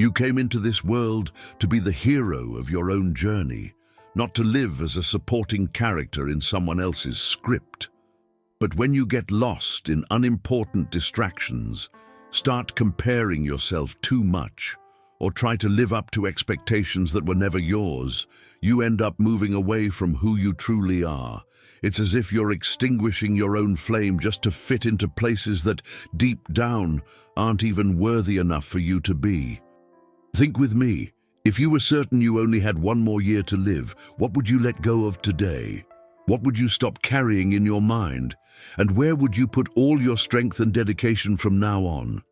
You came into this world to be the hero of your own journey, not to live as a supporting character in someone else's script. But when you get lost in unimportant distractions, start comparing yourself too much, or try to live up to expectations that were never yours, you end up moving away from who you truly are. It's as if you're extinguishing your own flame just to fit into places that, deep down, aren't even worthy enough for you to be. Think with me. If you were certain you only had one more year to live, what would you let go of today? What would you stop carrying in your mind? And where would you put all your strength and dedication from now on?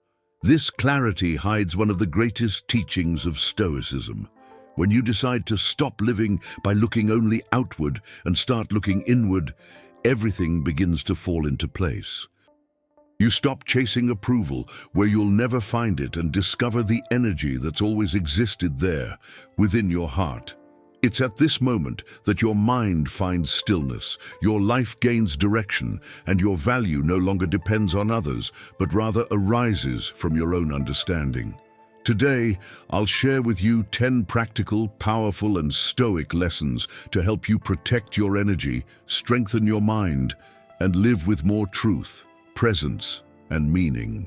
This clarity hides one of the greatest teachings of Stoicism. When you decide to stop living by looking only outward and start looking inward, everything begins to fall into place. You stop chasing approval where you'll never find it and discover the energy that's always existed there within your heart. It's at this moment that your mind finds stillness, your life gains direction, and your value no longer depends on others, but rather arises from your own understanding. Today, I'll share with you 10 practical, powerful, and stoic lessons to help you protect your energy, strengthen your mind, and live with more truth, presence, and meaning.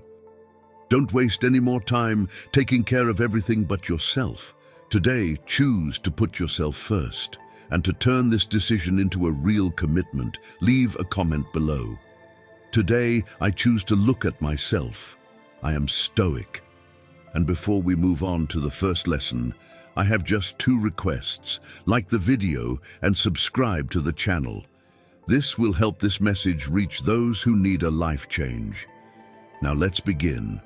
Don't waste any more time taking care of everything but yourself. Today, choose to put yourself first, and to turn this decision into a real commitment, leave a comment below. Today, I choose to look at myself. I am stoic. And before we move on to the first lesson, I have just 2 requests. Like the video and subscribe to the channel. This will help this message reach those who need a life change. Now let's begin.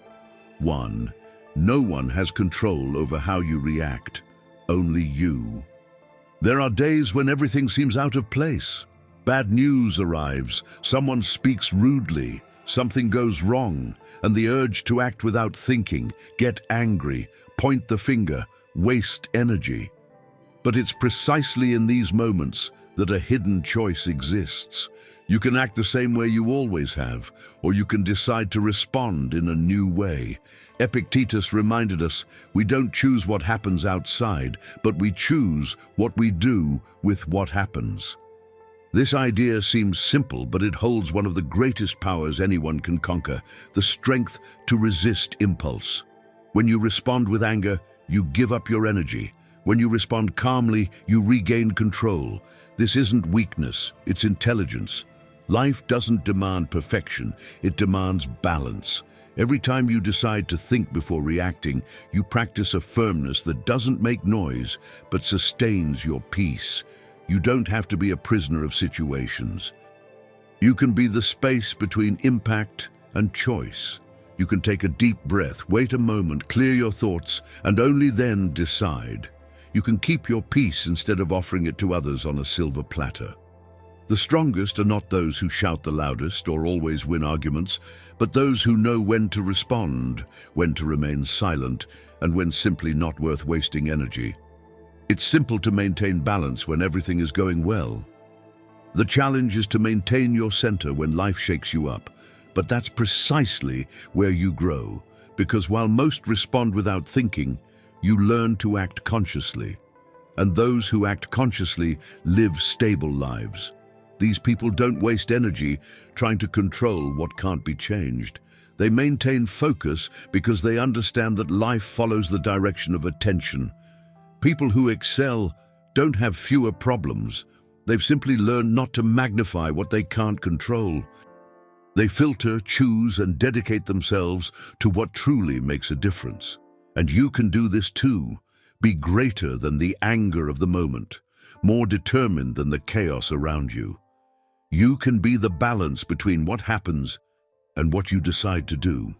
1. No one has control over how you react, only you. There are days when everything seems out of place. Bad news arrives, someone speaks rudely, something goes wrong, and the urge to act without thinking, get angry, point the finger, waste energy. But it's precisely in these moments that a hidden choice exists. You can act the same way you always have, or you can decide to respond in a new way. Epictetus reminded us, we don't choose what happens outside, but we choose what we do with what happens. This idea seems simple, but it holds one of the greatest powers anyone can conquer, the strength to resist impulse. When you respond with anger, you give up your energy. When you respond calmly, you regain control. This isn't weakness, it's intelligence. Life doesn't demand perfection, it demands balance. Every time you decide to think before reacting, you practice a firmness that doesn't make noise, but sustains your peace. You don't have to be a prisoner of situations. You can be the space between impact and choice. You can take a deep breath, wait a moment, clear your thoughts, and only then decide. You can keep your peace instead of offering it to others on a silver platter. The strongest are not those who shout the loudest or always win arguments, but those who know when to respond, when to remain silent, and when simply not worth wasting energy. It's simple to maintain balance when everything is going well. The challenge is to maintain your center when life shakes you up, but that's precisely where you grow, because while most respond without thinking, you learn to act consciously. And those who act consciously live stable lives. These people don't waste energy trying to control what can't be changed. They maintain focus because they understand that life follows the direction of attention. People who excel don't have fewer problems. They've simply learned not to magnify what they can't control. They filter, choose, and dedicate themselves to what truly makes a difference. And you can do this too. Be greater than the anger of the moment, more determined than the chaos around you. You can be the balance between what happens and what you decide to do.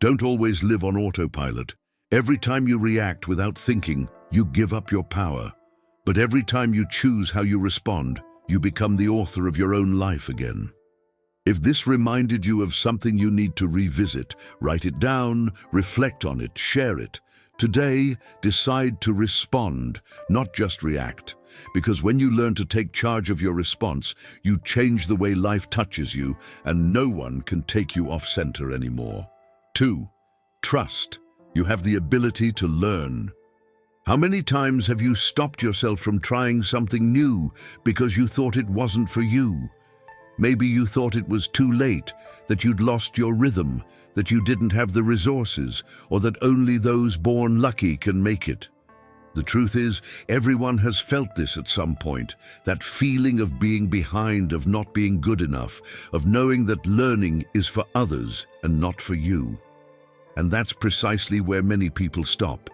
Don't always live on autopilot. Every time you react without thinking, you give up your power. But every time you choose how you respond, you become the author of your own life again. If this reminded you of something you need to revisit, write it down, reflect on it, share it. Today, decide to respond, not just react. Because when you learn to take charge of your response, you change the way life touches you, and no one can take you off center anymore. 2. Trust. You have the ability to learn. How many times have you stopped yourself from trying something new because you thought it wasn't for you? Maybe you thought it was too late, that you'd lost your rhythm, that you didn't have the resources, or that only those born lucky can make it. The truth is, everyone has felt this at some point, that feeling of being behind, of not being good enough, of knowing that learning is for others and not for you. And that's precisely where many people stop.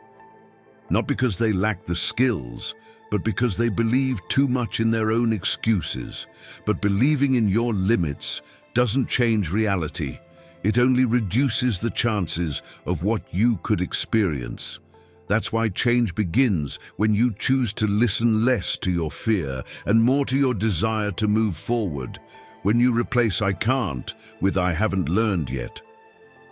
Not because they lack the skills, but because they believe too much in their own excuses. But believing in your limits doesn't change reality. It only reduces the chances of what you could experience. That's why change begins when you choose to listen less to your fear and more to your desire to move forward. When you replace "I can't" with "I haven't learned yet."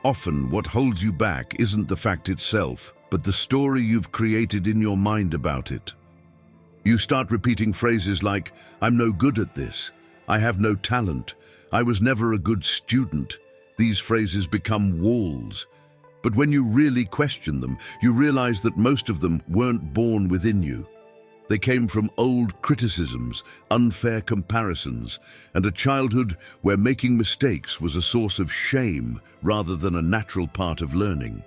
Often what holds you back isn't the fact itself, but the story you've created in your mind about it. You start repeating phrases like, "I'm no good at this," "I have no talent," "I was never a good student." These phrases become walls. But when you really question them, you realize that most of them weren't born within you. They came from old criticisms, unfair comparisons, and a childhood where making mistakes was a source of shame rather than a natural part of learning.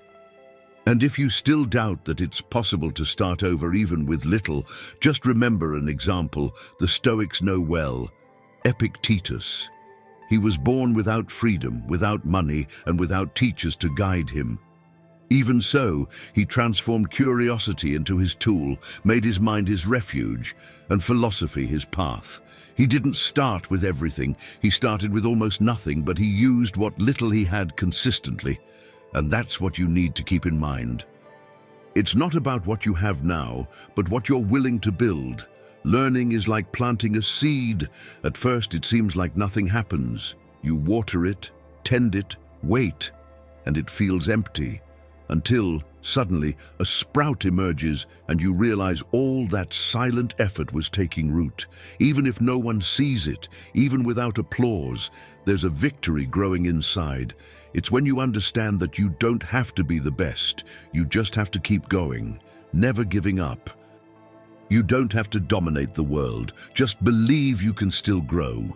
And if you still doubt that it's possible to start over even with little, just remember an example the Stoics know well: Epictetus. He was born without freedom, without money, and without teachers to guide him. Even so, he transformed curiosity into his tool, made his mind his refuge, and philosophy his path. He didn't start with everything. He started with almost nothing, but he used what little he had consistently. And that's what you need to keep in mind. It's not about what you have now, but what you're willing to build. Learning is like planting a seed. At first, it seems like nothing happens. You water it, tend it, wait, and it feels empty. Until, suddenly, a sprout emerges and you realize all that silent effort was taking root. Even if no one sees it, even without applause, there's a victory growing inside. It's when you understand that you don't have to be the best. You just have to keep going, never giving up. You don't have to dominate the world. Just believe you can still grow.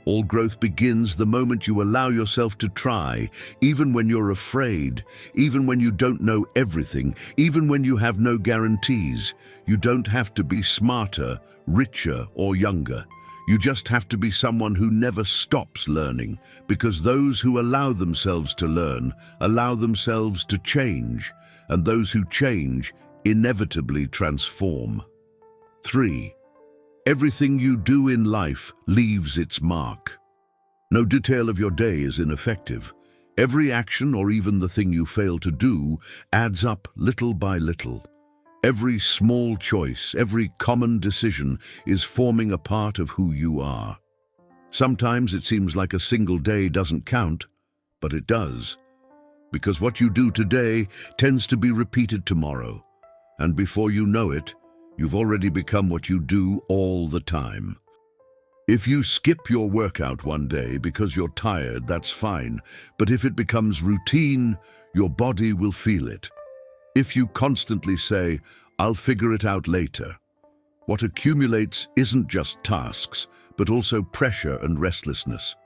All growth begins the moment you allow yourself to try, even when you're afraid, even when you don't know everything, even when you have no guarantees. You don't have to be smarter, richer, or younger. You just have to be someone who never stops learning, because those who allow themselves to learn allow themselves to change, and those who change inevitably transform. 3. Everything you do in life leaves its mark. No detail of your day is ineffective. Every action, or even the thing you fail to do, adds up little by little. Every small choice, every common decision is forming a part of who you are. Sometimes it seems like a single day doesn't count, but it does. Because what you do today tends to be repeated tomorrow. And before you know it, you've already become what you do all the time. If you skip your workout one day because you're tired, that's fine. But if it becomes routine, your body will feel it. If you constantly say, "I'll figure it out later," what accumulates isn't just tasks, but also pressure and restlessness.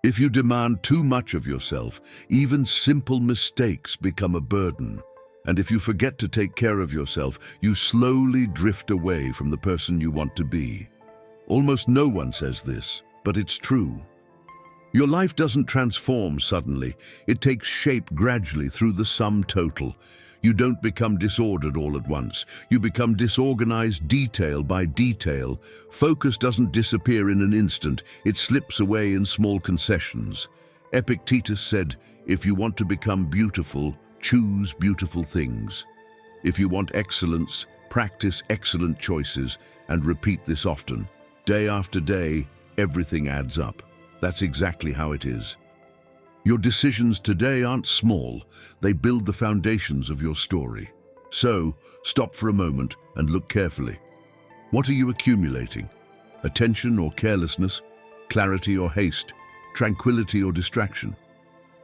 If you demand too much of yourself, even simple mistakes become a burden. And if you forget to take care of yourself, you slowly drift away from the person you want to be. Almost no one says this, but it's true. Your life doesn't transform suddenly. It takes shape gradually through the sum total. You don't become disordered all at once. You become disorganized detail by detail. Focus doesn't disappear in an instant. It slips away in small concessions. Epictetus said, "If you want to become beautiful, choose beautiful things. If you want excellence, practice excellent choices, and repeat this often. Day after day, everything adds up." That's exactly how it is. Your decisions today aren't small. They build the foundations of your story. So, stop for a moment and look carefully. What are you accumulating? Attention or carelessness? Clarity or haste? Tranquility or distraction?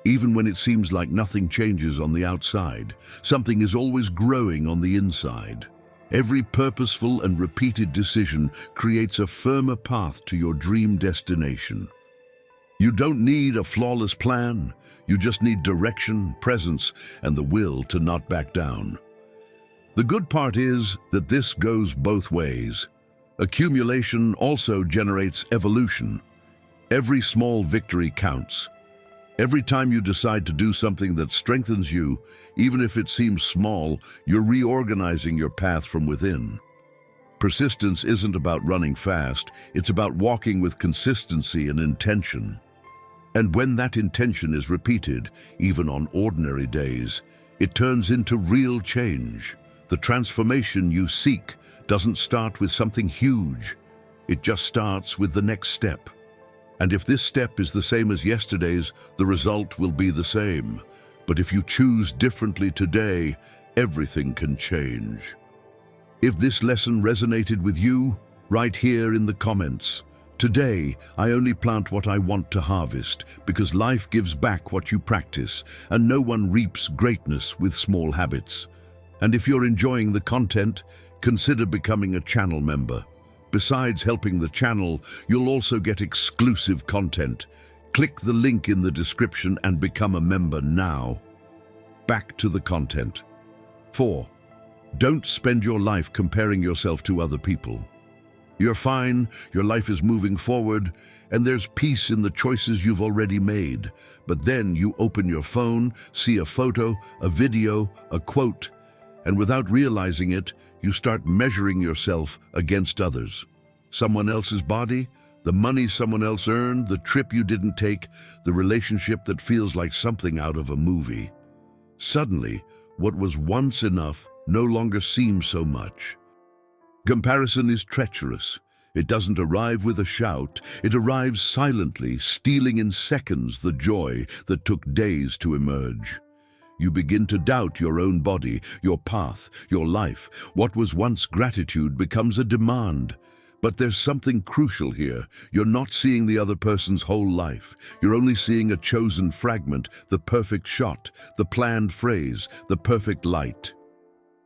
Even when it seems like nothing changes on the outside, something is always growing on the inside. Every purposeful and repeated decision creates a firmer path to your dream destination. You don't need a flawless plan. You just need direction, presence, and the will to not back down. The good part is that this goes both ways. Accumulation also generates evolution. Every small victory counts. Every time you decide to do something that strengthens you, even if it seems small, you're reorganizing your path from within. Persistence isn't about running fast, it's about walking with consistency and intention. And when that intention is repeated, even on ordinary days, it turns into real change. The transformation you seek doesn't start with something huge. It just starts with the next step. And if this step is the same as yesterday's, the result will be the same. But if you choose differently today, everything can change. If this lesson resonated with you, write here in the comments. Today, I only plant what I want to harvest, because life gives back what you practice, and no one reaps greatness with small habits. And if you're enjoying the content, consider becoming a channel member. Besides helping the channel, you'll also get exclusive content. Click the link in the description and become a member now. Back to the content. 4. Don't spend your life comparing yourself to other people. You're fine, your life is moving forward, and there's peace in the choices you've already made. But then you open your phone, see a photo, a video, a quote, and without realizing it, you start measuring yourself against others. Someone else's body, the money someone else earned, the trip you didn't take, the relationship that feels like something out of a movie. Suddenly, what was once enough no longer seems so much. Comparison is treacherous. It doesn't arrive with a shout. It arrives silently, stealing in seconds the joy that took days to emerge. You begin to doubt your own body, your path, your life. What was once gratitude becomes a demand. But there's something crucial here. You're not seeing the other person's whole life. You're only seeing a chosen fragment, the perfect shot, the planned phrase, the perfect light.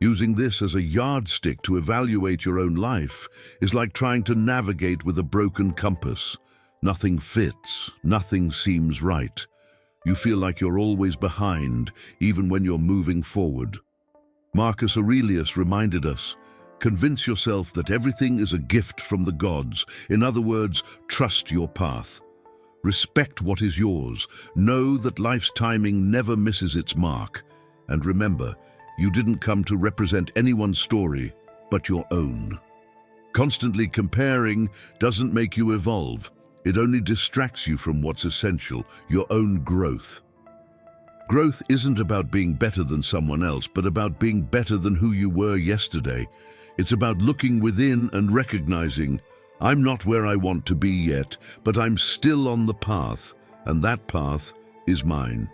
Using this as a yardstick to evaluate your own life is like trying to navigate with a broken compass. Nothing fits, nothing seems right. You feel like you're always behind, even when you're moving forward. Marcus Aurelius reminded us, convince yourself that everything is a gift from the gods. In other words, trust your path. Respect what is yours. Know that life's timing never misses its mark. And remember, you didn't come to represent anyone's story, but your own. Constantly comparing doesn't make you evolve. It only distracts you from what's essential, your own growth. Growth isn't about being better than someone else, but about being better than who you were yesterday. It's about looking within and recognizing, I'm not where I want to be yet, but I'm still on the path, and that path is mine.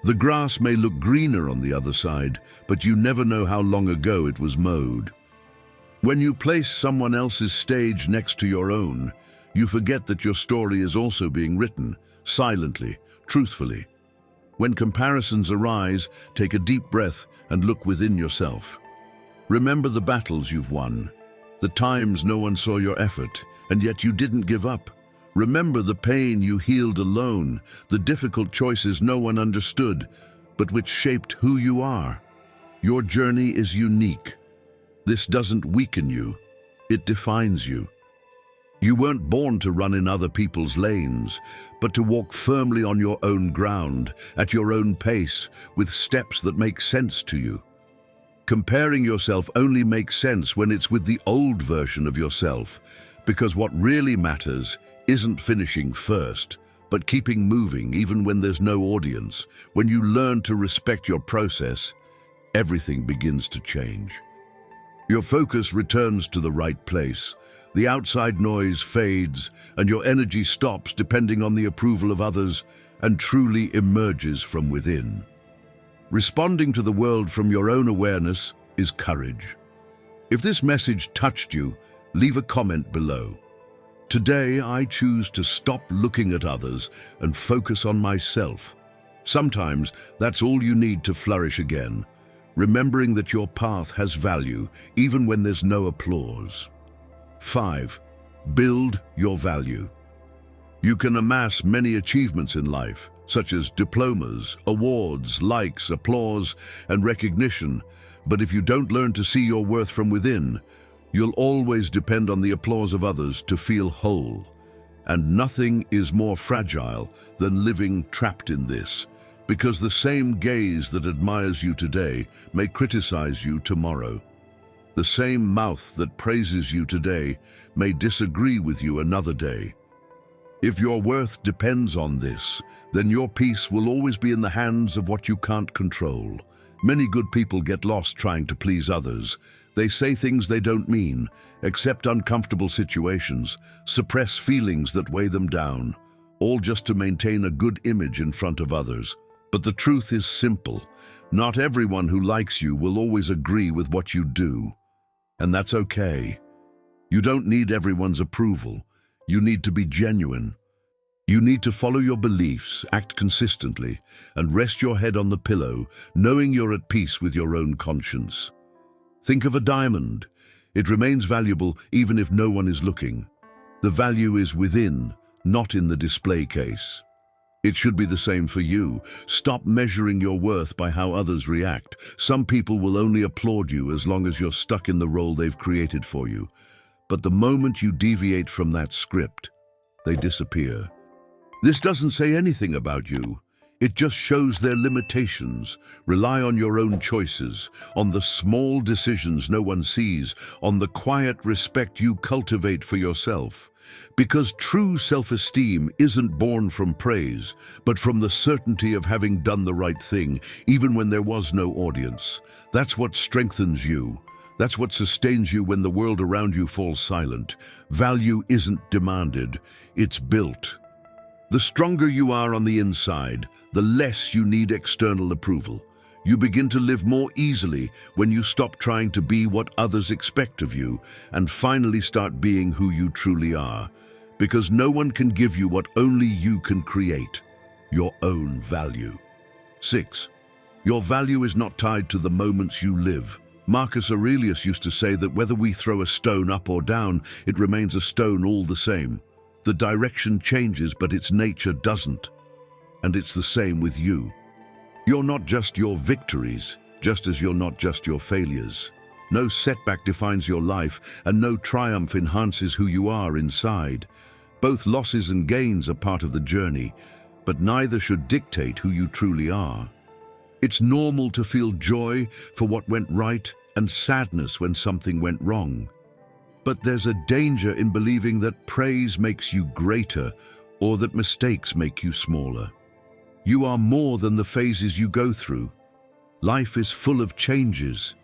The grass may look greener on the other side, but you never know how long ago it was mowed. When you place someone else's stage next to your own, you forget that your story is also being written, silently, truthfully. When comparisons arise, take a deep breath and look within yourself. Remember the battles you've won, the times no one saw your effort, and yet you didn't give up. Remember the pain you healed alone, the difficult choices no one understood, but which shaped who you are. Your journey is unique. This doesn't weaken you, it defines you. You weren't born to run in other people's lanes, but to walk firmly on your own ground, at your own pace, with steps that make sense to you. Comparing yourself only makes sense when it's with the old version of yourself, because what really matters isn't finishing first, but keeping moving even when there's no audience. When you learn to respect your process, everything begins to change. Your focus returns to the right place. The outside noise fades, and your energy stops depending on the approval of others and truly emerges from within. Responding to the world from your own awareness is courage. If this message touched you, leave a comment below. Today, I choose to stop looking at others and focus on myself. Sometimes that's all you need to flourish again, remembering that your path has value even when there's no applause. 5. Build your value. You can amass many achievements in life, such as diplomas, awards, likes, applause, and recognition, but if you don't learn to see your worth from within, you'll always depend on the applause of others to feel whole. And nothing is more fragile than living trapped in this, because the same gaze that admires you today may criticize you tomorrow. The same mouth that praises you today may disagree with you another day. If your worth depends on this, then your peace will always be in the hands of what you can't control. Many good people get lost trying to please others. They say things they don't mean, accept uncomfortable situations, suppress feelings that weigh them down, all just to maintain a good image in front of others. But the truth is simple. Not everyone who likes you will always agree with what you do. And that's okay. You don't need everyone's approval. You need to be genuine. You need to follow your beliefs, act consistently, and rest your head on the pillow, knowing you're at peace with your own conscience. Think of a diamond. It remains valuable even if no one is looking. The value is within, not in the display case. It should be the same for you. Stop measuring your worth by how others react. Some people will only applaud you as long as you're stuck in the role they've created for you. But the moment you deviate from that script, they disappear. This doesn't say anything about you. It just shows their limitations. Rely on your own choices, on the small decisions no one sees, on the quiet respect you cultivate for yourself. Because true self-esteem isn't born from praise, but from the certainty of having done the right thing, even when there was no audience. That's what strengthens you. That's what sustains you when the world around you falls silent. Value isn't demanded, it's built. The stronger you are on the inside, the less you need external approval. You begin to live more easily when you stop trying to be what others expect of you and finally start being who you truly are. Because no one can give you what only you can create, your own value. 6. Your value is not tied to the moments you live. Marcus Aurelius used to say that whether we throw a stone up or down, it remains a stone all the same. The direction changes, but its nature doesn't. And it's the same with you. You're not just your victories, just as you're not just your failures. No setback defines your life, and no triumph enhances who you are inside. Both losses and gains are part of the journey, but neither should dictate who you truly are. It's normal to feel joy for what went right and sadness when something went wrong. But there's a danger in believing that praise makes you greater or that mistakes make you smaller. You are more than the phases you go through. Life is full of changes.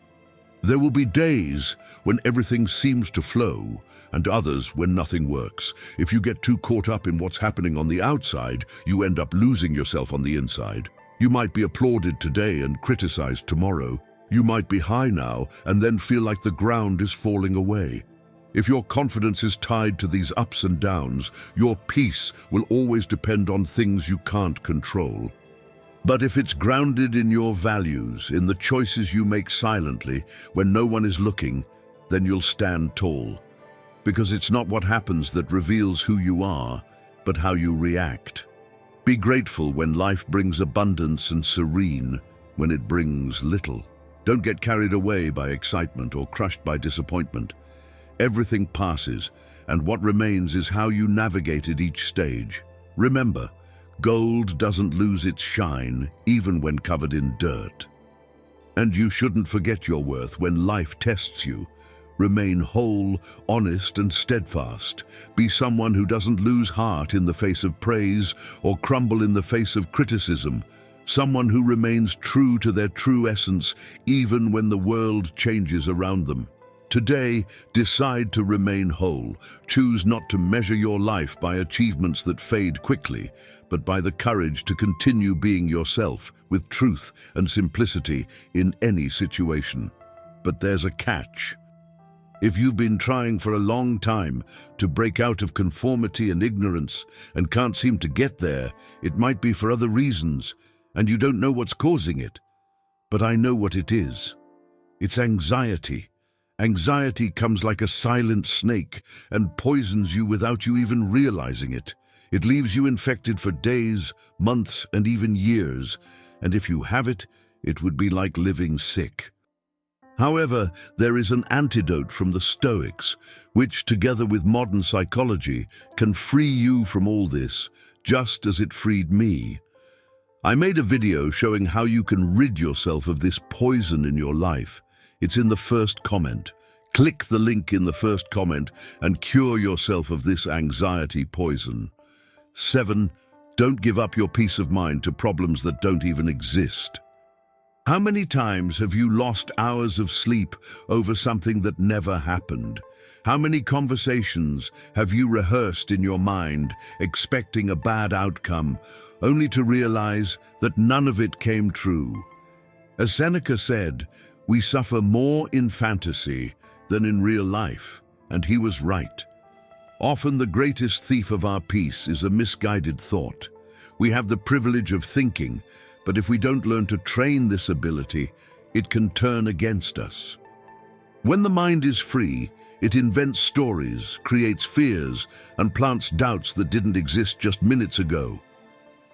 There will be days when everything seems to flow and others when nothing works. If you get too caught up in what's happening on the outside, you end up losing yourself on the inside. You might be applauded today and criticized tomorrow. You might be high now and then feel like the ground is falling away. If your confidence is tied to these ups and downs, your peace will always depend on things you can't control. But if it's grounded in your values, in the choices you make silently when no one is looking, then you'll stand tall. Because it's not what happens that reveals who you are, but how you react. Be grateful when life brings abundance and serene when it brings little. Don't get carried away by excitement or crushed by disappointment. Everything passes, and what remains is how you navigated each stage. Remember, gold doesn't lose its shine, even when covered in dirt. And you shouldn't forget your worth when life tests you. Remain whole, honest, and steadfast. Be someone who doesn't lose heart in the face of praise or crumble in the face of criticism. Someone who remains true to their true essence, even when the world changes around them. Today, decide to remain whole. Choose not to measure your life by achievements that fade quickly, but by the courage to continue being yourself with truth and simplicity in any situation. But there's a catch. If you've been trying for a long time to break out of conformity and ignorance and can't seem to get there, it might be for other reasons. and you don't know what's causing it. But I know what it is. It's anxiety. Anxiety comes like a silent snake and poisons you without you even realizing it. It leaves you infected for days, months, and even years, and if you have it, it would be like living sick. However, there is an antidote from the Stoics, which, together with modern psychology, can free you from all this, just as it freed me. I made a video showing how you can rid yourself of this poison in your life. It's in the first comment. Click the link in the first comment and cure yourself of this anxiety poison. 7. Don't give up your peace of mind to problems that don't even exist. How many times have you lost hours of sleep over something that never happened? How many conversations have you rehearsed in your mind, expecting a bad outcome, only to realize that none of it came true? As Seneca said, we suffer more in fantasy than in real life, and he was right. Often the greatest thief of our peace is a misguided thought. We have the privilege of thinking, but if we don't learn to train this ability, it can turn against us. When the mind is free, it invents stories, creates fears, and plants doubts that didn't exist just minutes ago.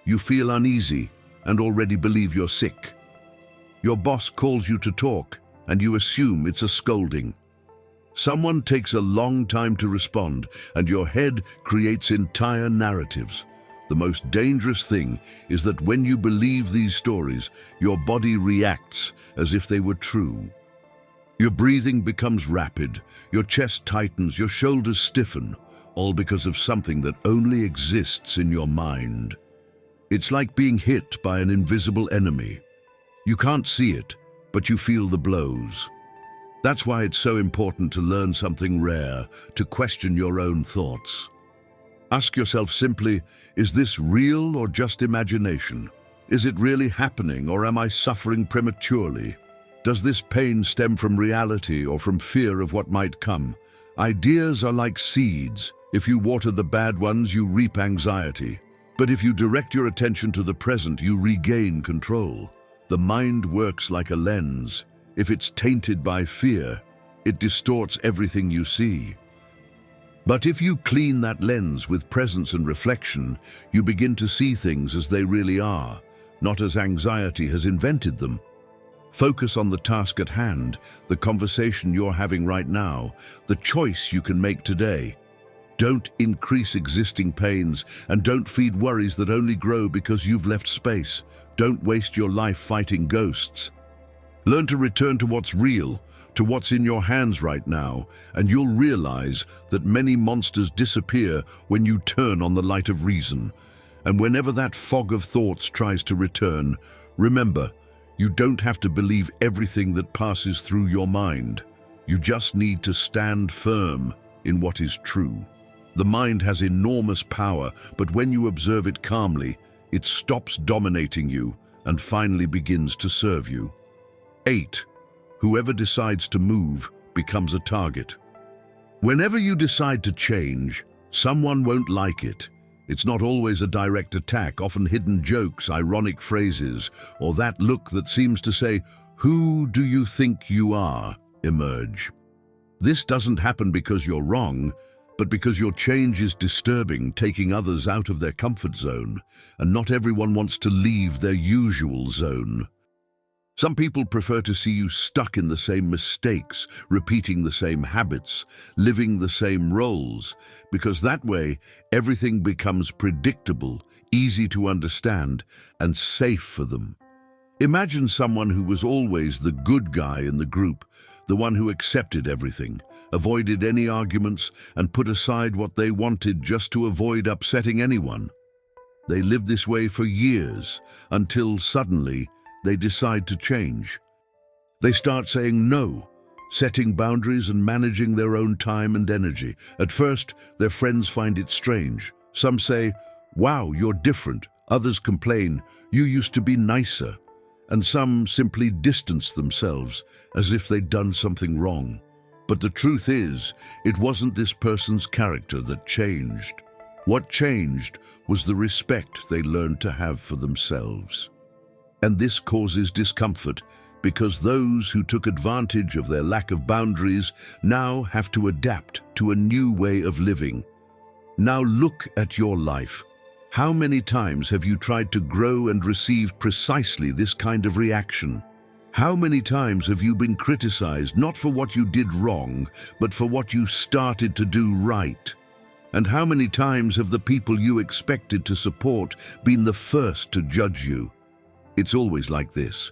You feel uneasy and already believe you're sick. Your boss calls you to talk, and you assume it's a scolding. Someone takes a long time to respond, and your head creates entire narratives. The most dangerous thing is that when you believe these stories, your body reacts as if they were true. Your breathing becomes rapid, your chest tightens, your shoulders stiffen, all because of something that only exists in your mind. It's like being hit by an invisible enemy. You can't see it, but you feel the blows. That's why it's so important to learn something rare, to question your own thoughts. Ask yourself simply, is this real or just imagination? Is it really happening, or am I suffering prematurely? Does this pain stem from reality or from fear of what might come? Ideas are like seeds. If you water the bad ones, you reap anxiety. But if you direct your attention to the present, you regain control. The mind works like a lens. If it's tainted by fear, it distorts everything you see. But if you clean that lens with presence and reflection, you begin to see things as they really are, not as anxiety has invented them. Focus on the task at hand, the conversation you're having right now, the choice you can make today. Don't increase existing pains, and don't feed worries that only grow because you've left space. Don't waste your life fighting ghosts. Learn to return to what's real, to what's in your hands right now, and you'll realize that many monsters disappear when you turn on the light of reason. And whenever that fog of thoughts tries to return, remember, you don't have to believe everything that passes through your mind. You just need to stand firm in what is true. The mind has enormous power, but when you observe it calmly, it stops dominating you and finally begins to serve you. 8. Whoever decides to move becomes a target. Whenever you decide to change, someone won't like it. It's not always a direct attack, often hidden jokes, ironic phrases, or that look that seems to say, "Who do you think you are?" emerge. This doesn't happen because you're wrong, but because your change is disturbing, taking others out of their comfort zone, and not everyone wants to leave their usual zone. Some people prefer to see you stuck in the same mistakes, repeating the same habits, living the same roles, because that way everything becomes predictable, easy to understand, and safe for them. Imagine someone who was always the good guy in the group, the one who accepted everything, avoided any arguments, and put aside what they wanted just to avoid upsetting anyone. They lived this way for years, until suddenly they decide to change. They start saying no, setting boundaries and managing their own time and energy. At first, their friends find it strange. Some say, "Wow, you're different." Others complain, "You used to be nicer." And some simply distance themselves as if they'd done something wrong. But the truth is, it wasn't this person's character that changed. What changed was the respect they learned to have for themselves. And this causes discomfort because those who took advantage of their lack of boundaries now have to adapt to a new way of living. Now look at your life. How many times have you tried to grow and received precisely this kind of reaction? How many times have you been criticized not for what you did wrong, but for what you started to do right? And how many times have the people you expected to support been the first to judge you? It's always like this.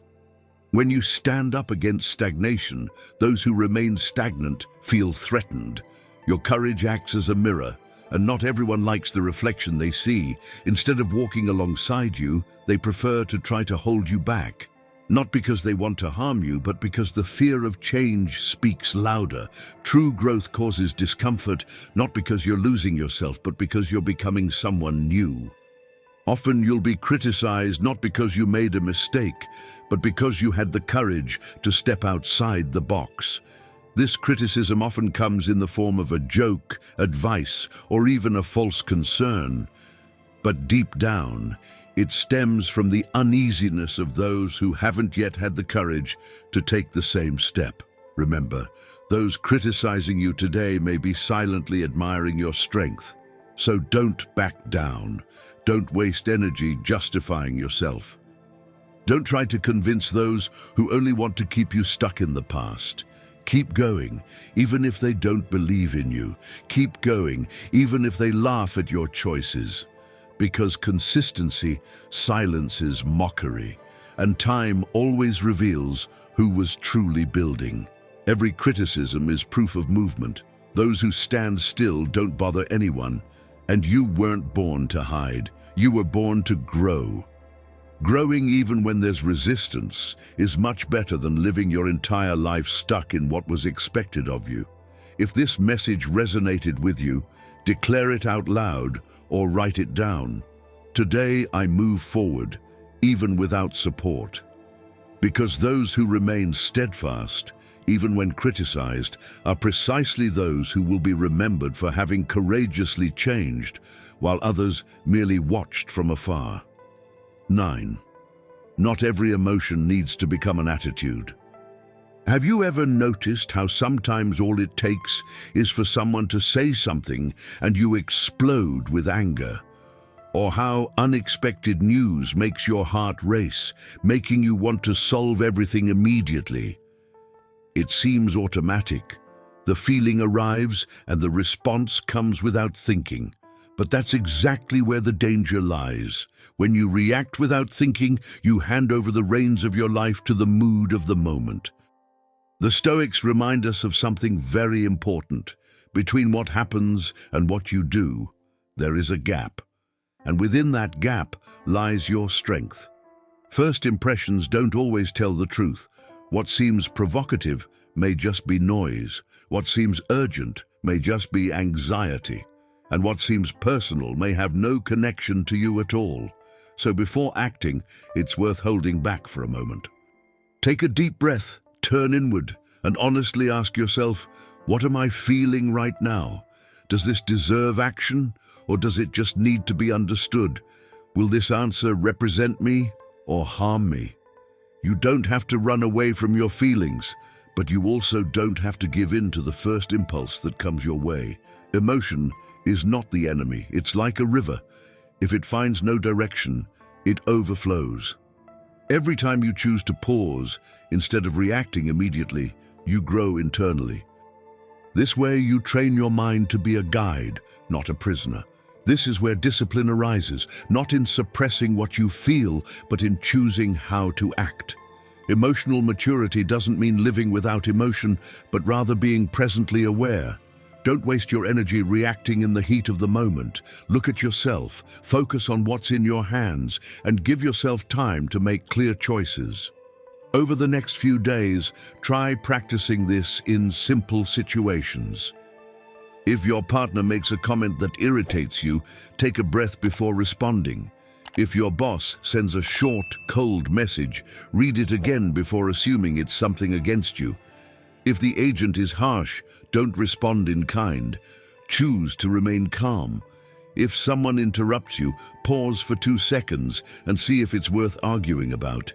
When you stand up against stagnation, those who remain stagnant feel threatened. Your courage acts as a mirror, and not everyone likes the reflection they see. Instead of walking alongside you, they prefer to try to hold you back. Not because they want to harm you, but because the fear of change speaks louder. True growth causes discomfort, not because you're losing yourself, but because you're becoming someone new. Often you'll be criticized not because you made a mistake, but because you had the courage to step outside the box. This criticism often comes in the form of a joke, advice, or even a false concern. But deep down, it stems from the uneasiness of those who haven't yet had the courage to take the same step. Remember, those criticizing you today may be silently admiring your strength. So don't back down. Don't waste energy justifying yourself. Don't try to convince those who only want to keep you stuck in the past. Keep going, even if they don't believe in you. Keep going, even if they laugh at your choices. Because consistency silences mockery, and time always reveals who was truly building. Every criticism is proof of movement. Those who stand still don't bother anyone, and you weren't born to hide. You were born to grow. Growing even when there's resistance is much better than living your entire life stuck in what was expected of you. If this message resonated with you, declare it out loud or write it down. Today I move forward, even without support. Because those who remain steadfast, even when criticized, are precisely those who will be remembered for having courageously changed, while others merely watched from afar. 9. Not every emotion needs to become an attitude. Have you ever noticed how sometimes all it takes is for someone to say something and you explode with anger? Or how unexpected news makes your heart race, making you want to solve everything immediately? It seems automatic. The feeling arrives and the response comes without thinking. But that's exactly where the danger lies. When you react without thinking, you hand over the reins of your life to the mood of the moment. The Stoics remind us of something very important. Between what happens and what you do, there is a gap. And within that gap lies your strength. First impressions don't always tell the truth. What seems provocative may just be noise. What seems urgent may just be anxiety. And what seems personal may have no connection to you at all. So before acting, it's worth holding back for a moment. Take a deep breath, turn inward, and honestly ask yourself, what am I feeling right now? Does this deserve action, or does it just need to be understood? Will this answer represent me or harm me? You don't have to run away from your feelings, but you also don't have to give in to the first impulse that comes your way. Emotion is not the enemy. It's like a river. If it finds no direction, it overflows. Every time you choose to pause instead of reacting immediately, you grow internally. This way you train your mind to be a guide, not a prisoner. This is where discipline arises, not in suppressing what you feel, but in choosing how to act. Emotional maturity doesn't mean living without emotion, but rather being presently aware. Don't waste your energy reacting in the heat of the moment. Look at yourself, focus on what's in your hands, and give yourself time to make clear choices. Over the next few days, try practicing this in simple situations. If your partner makes a comment that irritates you, take a breath before responding. If your boss sends a short, cold message, read it again before assuming it's something against you. If the agent is harsh, don't respond in kind. Choose to remain calm. If someone interrupts you, pause for 2 seconds and see if it's worth arguing about.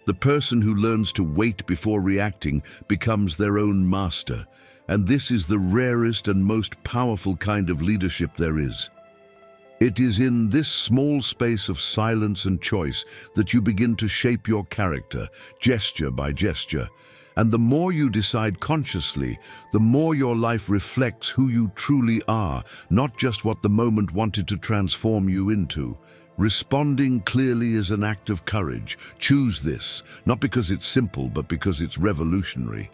The person who learns to wait before reacting becomes their own master, and this is the rarest and most powerful kind of leadership there is. It is in this small space of silence and choice that you begin to shape your character, gesture by gesture. And the more you decide consciously, the more your life reflects who you truly are, not just what the moment wanted to transform you into. Responding clearly is an act of courage. Choose this, not because it's simple, but because it's revolutionary.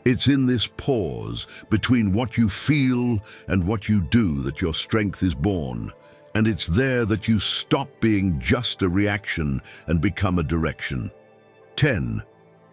It's in this pause between what you feel and what you do that your strength is born. And it's there that you stop being just a reaction and become a direction. 10.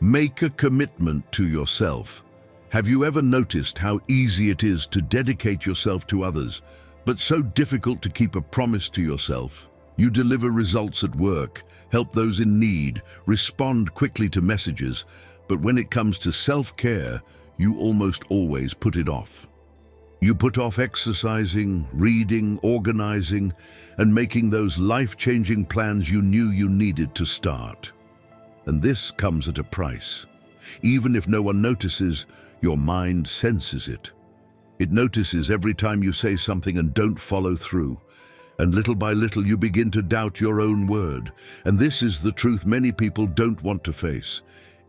Make a commitment to yourself. Have you ever noticed how easy it is to dedicate yourself to others, but so difficult to keep a promise to yourself? You deliver results at work, help those in need, respond quickly to messages, but when it comes to self-care, you almost always put it off. You put off exercising, reading, organizing, and making those life-changing plans you knew you needed to start. And this comes at a price. Even if no one notices, your mind senses it. It notices every time you say something and don't follow through. And little by little you begin to doubt your own word. And this is the truth many people don't want to face.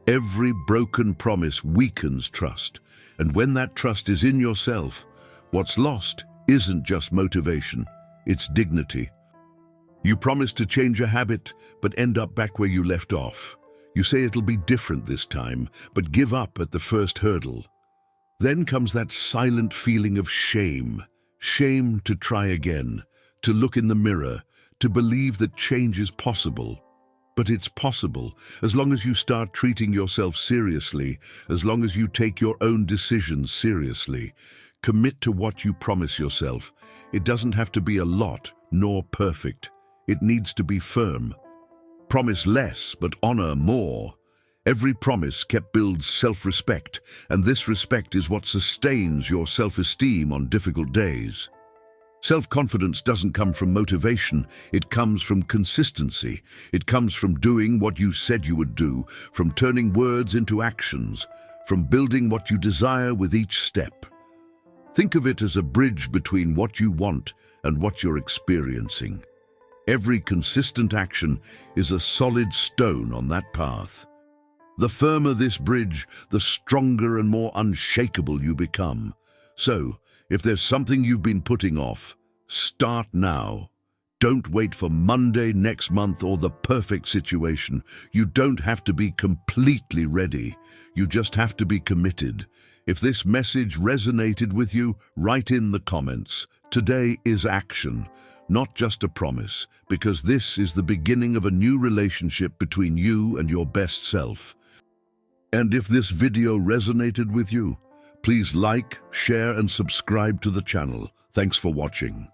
Every broken promise weakens trust. And when that trust is in yourself, what's lost isn't just motivation, it's dignity. You promise to change a habit, but end up back where you left off. You say it'll be different this time, but give up at the first hurdle. Then comes that silent feeling of shame. Shame to try again, to look in the mirror, to believe that change is possible. But it's possible, as long as you start treating yourself seriously, as long as you take your own decisions seriously. Commit to what you promise yourself. It doesn't have to be a lot, nor perfect. It needs to be firm. Promise less, but honor more. Every promise kept builds self-respect, and this respect is what sustains your self-esteem on difficult days. Self-confidence doesn't come from motivation, it comes from consistency. It comes from doing what you said you would do, from turning words into actions, from building what you desire with each step. Think of it as a bridge between what you want and what you're experiencing. Every consistent action is a solid stone on that path. The firmer this bridge, the stronger and more unshakable you become. So, if there's something you've been putting off, start now. Don't wait for Monday next month or the perfect situation. You don't have to be completely ready. You just have to be committed. If this message resonated with you, write in the comments. Today is action, not just a promise, because this is the beginning of a new relationship between you and your best self. And if this video resonated with you, please like, share, and subscribe to the channel. Thanks for watching.